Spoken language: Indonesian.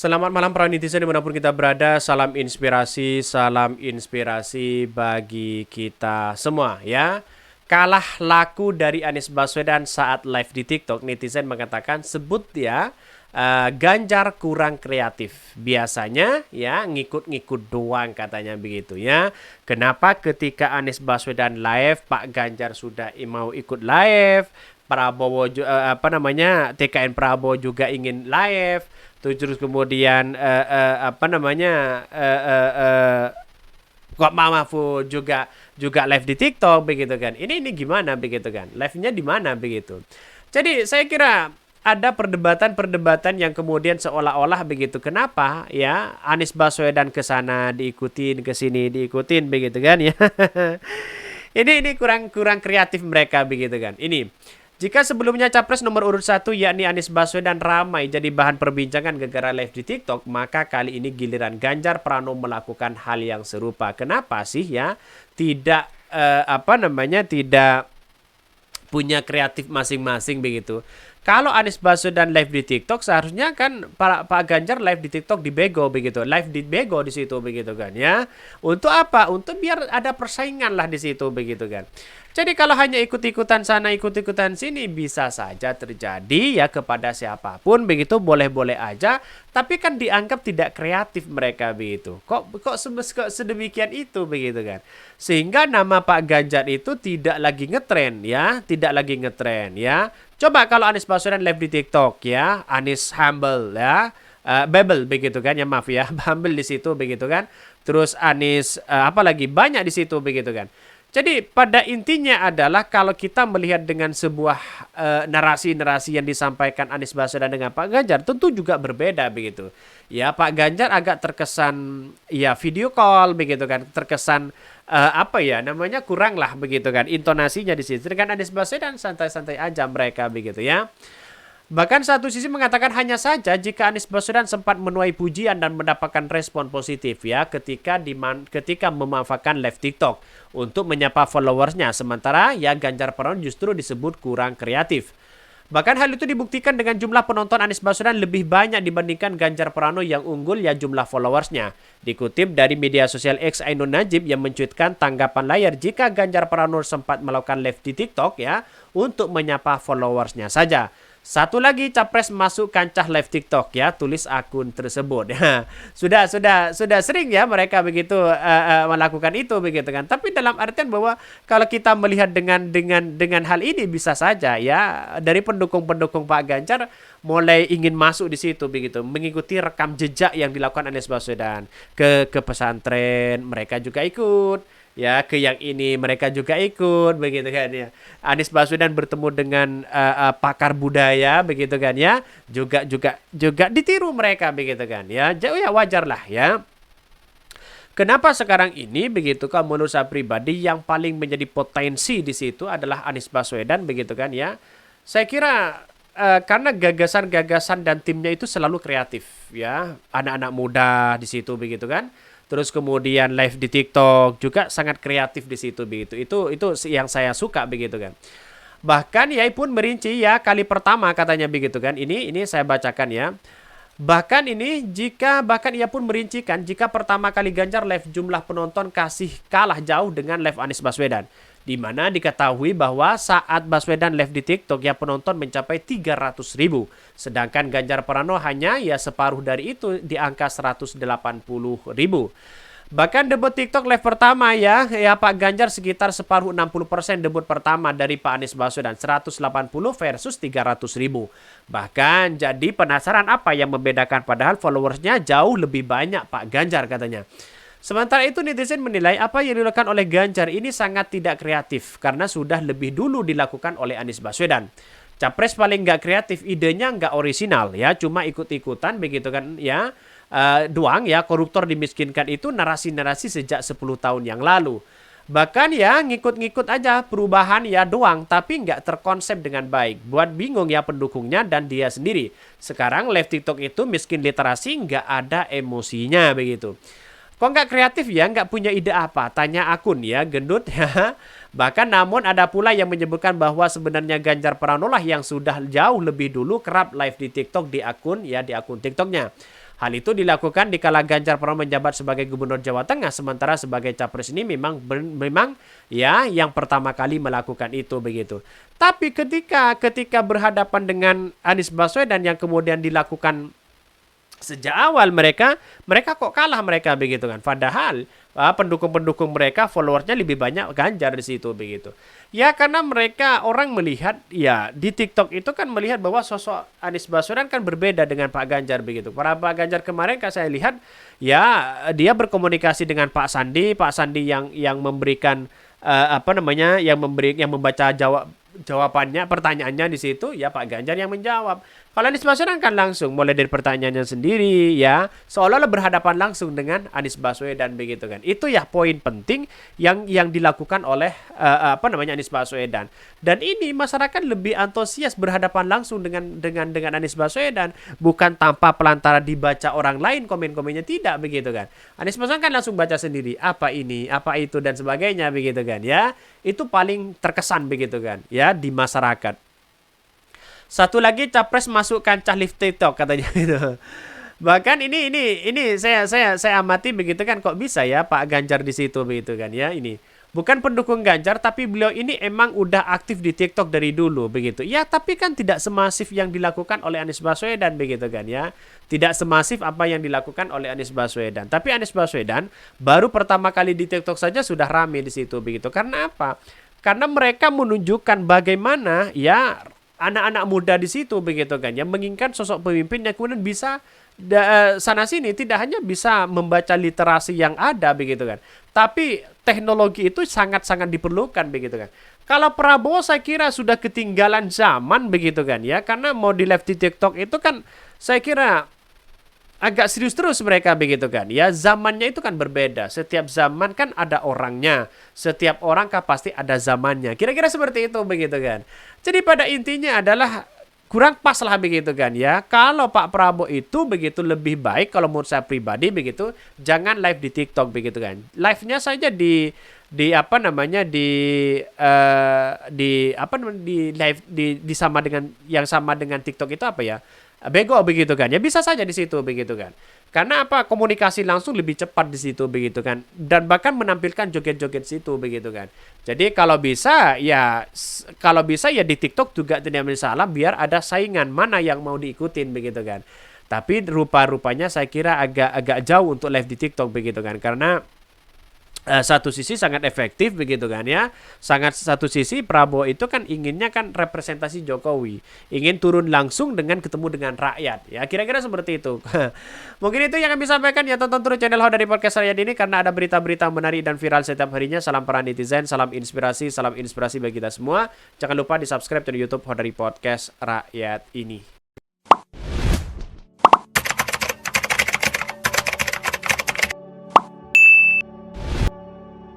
Selamat malam para netizen dimanapun kita berada. Salam inspirasi bagi kita semua ya. Kalah laku dari Anies Baswedan saat live di TikTok, netizen mengatakan sebut ya Ganjar kurang kreatif. Biasanya ya ngikut-ngikut doang katanya begitu ya. Kenapa ketika Anies Baswedan live, Pak Ganjar sudah mau ikut live, Prabowo TKN Prabowo juga ingin live. Terus kemudian kok Pak Mahfud juga live di TikTok begitu kan. Ini gimana begitu kan? Live-nya di mana begitu. Jadi saya kira ada perdebatan-perdebatan yang kemudian seolah-olah begitu. Kenapa ya Anies Baswedan ke sana diikutin, ke sini diikutin begitu kan ya. Ini kurang kreatif mereka begitu kan. Ini jika sebelumnya capres nomor urut 1 yakni Anies Baswedan ramai jadi bahan perbincangan gara-gara live di TikTok, maka kali ini giliran Ganjar Pranowo melakukan hal yang serupa. Kenapa sih ya tidak tidak punya kreatif masing-masing begitu? Kalau Anies Baswedan live di TikTok, seharusnya kan Pak Ganjar live di TikTok di Bego begitu, live di Bego di situ begitu kan ya. Untuk apa? Untuk biar ada persaingan lah di situ begitu kan. Jadi kalau hanya ikut-ikutan sana, ikut-ikutan sini bisa saja terjadi ya kepada siapapun begitu, boleh-boleh aja. Tapi kan dianggap tidak kreatif mereka begitu. Kok sedemikian itu begitu kan. Sehingga nama Pak Ganjar itu tidak lagi ngetren ya, tidak lagi ngetren ya. Coba kalau Anies Baswedan live di TikTok ya, Anies humble ya. Bebel begitu kan ya, maaf ya, humble di situ begitu kan. Terus Anies apalagi banyak di situ begitu kan. Jadi pada intinya adalah kalau kita melihat dengan sebuah narasi-narasi yang disampaikan Anies Baswedan dengan Pak Ganjar tentu juga berbeda begitu. Ya Pak Ganjar agak terkesan ya video call begitu kan, terkesan kurang lah begitu kan intonasinya di situ. Dengan Anies Baswedan santai-santai aja mereka begitu ya. Bahkan satu sisi mengatakan hanya saja jika Anies Baswedan sempat menuai pujian dan mendapatkan respon positif ya ketika memanfaatkan live TikTok untuk menyapa followersnya, sementara ya Ganjar Pranowo justru disebut kurang kreatif. Bahkan hal itu dibuktikan dengan jumlah penonton Anies Baswedan lebih banyak dibandingkan Ganjar Pranowo yang unggul ya jumlah followersnya. Dikutip dari media sosial X, Ainun Najib yang mencuitkan tanggapan layar jika Ganjar Pranowo sempat melakukan live di TikTok ya untuk menyapa followersnya saja. Satu lagi capres masuk kancah live TikTok ya, tulis akun tersebut. sudah sering ya mereka begitu melakukan itu begitu kan. Tapi dalam artian bahwa kalau kita melihat dengan hal ini bisa saja ya dari pendukung-pendukung Pak Ganjar mulai ingin masuk di situ begitu, mengikuti rekam jejak yang dilakukan Anies Baswedan ke pesantren, mereka juga ikut. Ya, ke yang ini mereka juga ikut begitu kan ya. Anies Baswedan bertemu dengan pakar budaya begitu kan ya. Juga ditiru mereka begitu kan ya. Jauh ya wajar lah ya. Kenapa sekarang ini begitu kan menurut saya pribadi yang paling menjadi potensi di situ adalah Anies Baswedan begitu kan ya. Saya kira karena gagasan-gagasan dan timnya itu selalu kreatif ya. Anak-anak muda di situ begitu kan. Terus kemudian live di TikTok juga sangat kreatif di situ begitu. Itu yang saya suka begitu kan. Bahkan ia pun merinci ya kali pertama katanya begitu kan. Ini saya bacakan ya. Bahkan ia pun merincikan jika pertama kali Ganjar live jumlah penonton kasih kalah jauh dengan live Anies Baswedan. Di mana diketahui bahwa saat Baswedan live di TikTok ya penonton mencapai 300.000. Sedangkan Ganjar Pranowo hanya ya separuh dari itu di angka 180.000. Bahkan debut TikTok live pertama ya Pak Ganjar sekitar separuh 60% debut pertama dari Pak Anies Baswedan 180 versus 300.000. Bahkan jadi penasaran apa yang membedakan padahal followersnya jauh lebih banyak Pak Ganjar katanya. Sementara itu netizen menilai apa yang dilakukan oleh Ganjar ini sangat tidak kreatif karena sudah lebih dulu dilakukan oleh Anies Baswedan. Capres paling nggak kreatif, idenya nggak orisinal ya, cuma ikut-ikutan begitu kan ya, doang ya, koruptor dimiskinkan itu narasi-narasi sejak 10 tahun yang lalu. Bahkan ya ngikut-ngikut aja perubahan ya doang, tapi nggak terkonsep dengan baik. Buat bingung ya pendukungnya dan dia sendiri. Sekarang live TikTok itu miskin literasi, nggak ada emosinya begitu. Kok nggak kreatif ya, nggak punya ide apa? Tanya akun ya, gendut ya. Bahkan namun ada pula yang menyebutkan bahwa sebenarnya Ganjar Pranowo lah yang sudah jauh lebih dulu kerap live di TikTok di akun TikToknya. Hal itu dilakukan dikala Ganjar Pranowo menjabat sebagai Gubernur Jawa Tengah, sementara sebagai capres ini memang ya yang pertama kali melakukan itu begitu. Tapi ketika berhadapan dengan Anies Baswedan yang kemudian dilakukan sejak awal, mereka kok kalah mereka begitu kan. Padahal pendukung-pendukung mereka followersnya lebih banyak Ganjar di situ begitu. Ya karena orang melihat ya di TikTok itu kan melihat bahwa sosok Anies Baswedan kan berbeda dengan Pak Ganjar begitu. Para Pak Ganjar kemarin kan saya lihat ya dia berkomunikasi dengan Pak Sandi yang memberikan yang membaca jawabannya, pertanyaannya di situ ya Pak Ganjar yang menjawab. Kalau Anies Baswedan kan langsung mulai dari pertanyaannya sendiri ya, seolah-olah berhadapan langsung dengan Anies Baswedan begitu kan. Itu ya poin penting yang dilakukan oleh Anies Baswedan. Dan ini masyarakat lebih antusias berhadapan langsung dengan Anies Baswedan, bukan tanpa pelantara dibaca orang lain komen-komennya, tidak begitu kan. Anies Baswedan kan langsung baca sendiri apa ini, apa itu dan sebagainya begitu kan ya. Itu paling terkesan begitu kan ya di masyarakat. Satu lagi, capres masuk kancah live TikTok katanya gitu. Bahkan ini saya amati begitu kan, kok bisa ya Pak Ganjar di situ begitu kan ya. Ini bukan pendukung Ganjar, tapi beliau ini emang udah aktif di TikTok dari dulu begitu. Ya tapi kan tidak semasif yang dilakukan oleh Anies Baswedan begitu kan ya. Tidak semasif apa yang dilakukan oleh Anies Baswedan. Tapi Anies Baswedan baru pertama kali di TikTok saja sudah rame di situ begitu. Karena apa? Karena mereka menunjukkan bagaimana ya anak-anak muda di situ begitu kan, yang menginginkan sosok pemimpin yang kemudian bisa sana sini, tidak hanya bisa membaca literasi yang ada begitu kan, tapi teknologi itu sangat-sangat diperlukan begitu kan. Kalau Prabowo saya kira sudah ketinggalan zaman begitu kan ya, karena mau di live di TikTok itu kan saya kira agak serius terus mereka begitu kan ya. Zamannya itu kan berbeda, setiap zaman kan ada orangnya, setiap orang kan pasti ada zamannya, kira-kira seperti itu begitu kan. Jadi pada intinya adalah kurang pas lah begitu kan ya. Kalau Pak Prabowo itu begitu lebih baik kalau menurut saya pribadi begitu, jangan live di TikTok begitu kan. Live-nya saja di live di sama dengan TikTok itu apa ya? Bego begitu kan ya, bisa saja di situ begitu kan. Karena apa, komunikasi langsung lebih cepat di situ begitu kan, dan bahkan menampilkan joget-joget situ begitu kan. Jadi kalau bisa ya di TikTok juga tidak masalah, biar ada saingan mana yang mau diikutin begitu kan. Tapi rupa-rupanya saya kira agak jauh untuk live di TikTok begitu kan, karena satu sisi sangat efektif begitu kan ya. Satu sisi Prabowo itu kan inginnya kan representasi Jokowi, ingin turun langsung ketemu dengan rakyat ya, kira-kira seperti itu. Mungkin itu yang kami sampaikan ya. Tonton terus channel Hodari Podcast Rakyat ini karena ada berita-berita menarik dan viral setiap harinya. Salam para netizen, salam inspirasi bagi kita semua. Jangan lupa di subscribe di YouTube Hodari Podcast Rakyat ini.